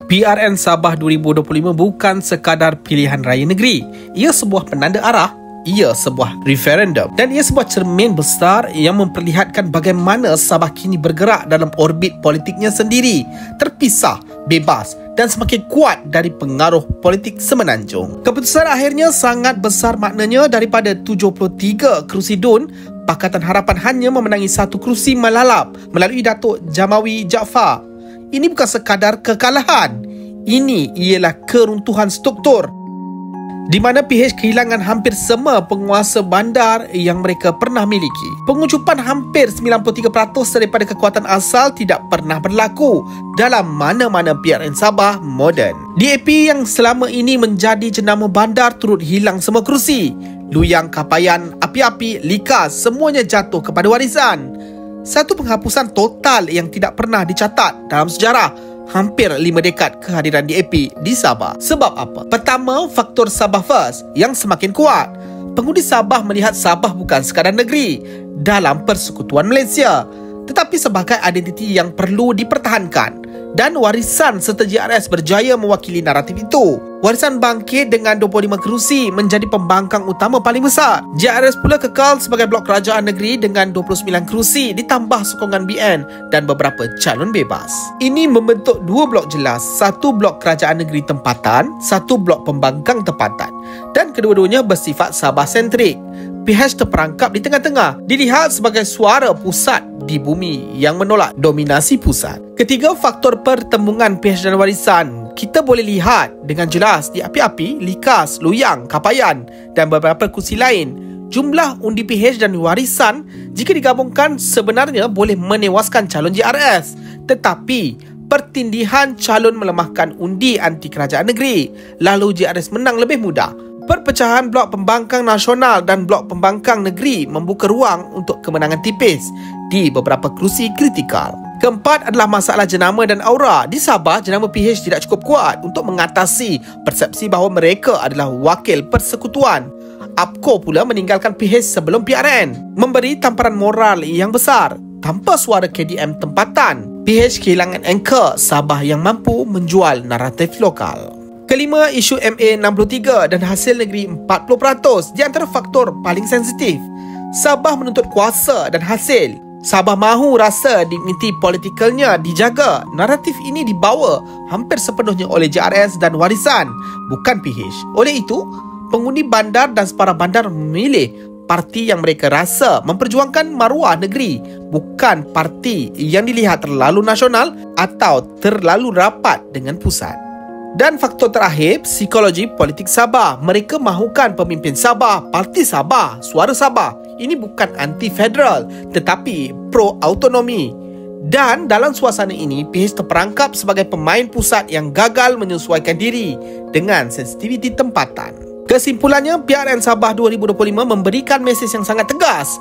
PRN Sabah 2025 bukan sekadar pilihan raya negeri. Ia sebuah penanda arah, ia sebuah referendum dan ia sebuah cermin besar yang memperlihatkan bagaimana Sabah kini bergerak dalam orbit politiknya sendiri, terpisah, bebas dan semakin kuat dari pengaruh politik semenanjung. Keputusan akhirnya sangat besar maknanya. Daripada 73 kerusi DUN, Pakatan Harapan hanya memenangi 1 kerusi melalap melalui Datuk Jamawi Jaafar. Ini bukan sekadar kekalahan, ini ialah keruntuhan struktur di mana PH kehilangan hampir semua penguasa bandar yang mereka pernah miliki. Pengucupan hampir 93% daripada kekuatan asal tidak pernah berlaku dalam mana-mana PRN Sabah moden. DAP yang selama ini menjadi jenama bandar turut hilang semua kerusi. Luyang, Kapayan, Api-Api, Likas semuanya jatuh kepada warisan. Satu penghapusan total yang tidak pernah dicatat dalam sejarah hampir 5 dekad kehadiran DAP di Sabah. Sebab apa? Pertama, faktor Sabah First yang semakin kuat. Pengundi Sabah melihat Sabah bukan sekadar negeri dalam persekutuan Malaysia, tetapi sebagai identiti yang perlu dipertahankan. Dan warisan serta JRS berjaya mewakili naratif itu. Warisan bangkit dengan 25 kerusi menjadi pembangkang utama paling besar. JRS pula kekal sebagai blok kerajaan negeri dengan 29 kerusi ditambah sokongan BN dan beberapa calon bebas. Ini membentuk 2 blok jelas, 1 blok kerajaan negeri tempatan, 1 blok pembangkang tempatan. Dan kedua-duanya bersifat Sabah sentrik. PH terperangkap di tengah-tengah, dilihat sebagai suara pusat di bumi yang menolak dominasi pusat. Ketiga, faktor pertembungan PH dan warisan. Kita boleh lihat dengan jelas di Api-Api, Likas, Luyang, Kapayan dan beberapa kursi lain. Jumlah undi PH dan warisan jika digabungkan sebenarnya boleh menewaskan calon JRS. Tetapi pertindihan calon melemahkan undi anti kerajaan negeri, lalu JRS menang lebih mudah. Perpecahan blok pembangkang nasional dan blok pembangkang negeri membuka ruang untuk kemenangan tipis di beberapa kerusi kritikal. Keempat adalah masalah jenama dan aura. Di Sabah, jenama PH tidak cukup kuat untuk mengatasi persepsi bahawa mereka adalah wakil persekutuan. APCO pula meninggalkan PH sebelum PRN, memberi tamparan moral yang besar. Tanpa suara KDM tempatan, PH kehilangan anchor Sabah yang mampu menjual naratif lokal. Kelima, isu MA63 dan hasil negeri 40% di antara faktor paling sensitif. Sabah menuntut kuasa dan hasil. Sabah mahu rasa digniti politikalnya dijaga. Naratif ini dibawa hampir sepenuhnya oleh JRS dan warisan, bukan PH. Oleh itu, pengundi bandar dan separa bandar memilih parti yang mereka rasa memperjuangkan maruah negeri, bukan parti yang dilihat terlalu nasional atau terlalu rapat dengan pusat. Dan faktor terakhir, psikologi politik Sabah. Mereka mahukan pemimpin Sabah, parti Sabah, suara Sabah. Ini bukan anti-federal, tetapi pro-autonomi. Dan dalam suasana ini, PH terperangkap sebagai pemain pusat yang gagal menyesuaikan diri dengan sensitiviti tempatan. Kesimpulannya, PRN Sabah 2025 memberikan mesej yang sangat tegas.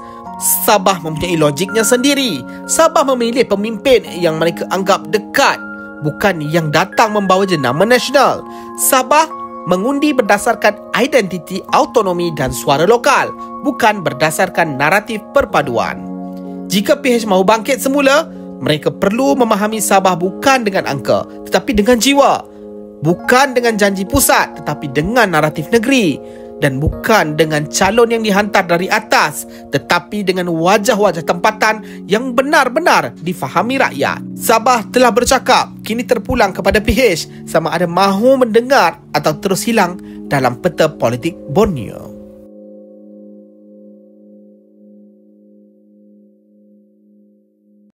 Sabah mempunyai logiknya sendiri. Sabah memilih pemimpin yang mereka anggap dekat, bukan yang datang membawa jenama nasional. Sabah mengundi berdasarkan identiti, autonomi dan suara lokal, bukan berdasarkan naratif perpaduan. Jika PH mahu bangkit semula, mereka perlu memahami Sabah bukan dengan angka, tetapi dengan jiwa. Bukan dengan janji pusat, tetapi dengan naratif negeri. Dan bukan dengan calon yang dihantar dari atas, tetapi dengan wajah-wajah tempatan yang benar-benar difahami rakyat. Sabah telah bercakap, kini terpulang kepada PH sama ada mahu mendengar atau terus hilang dalam peta politik Borneo.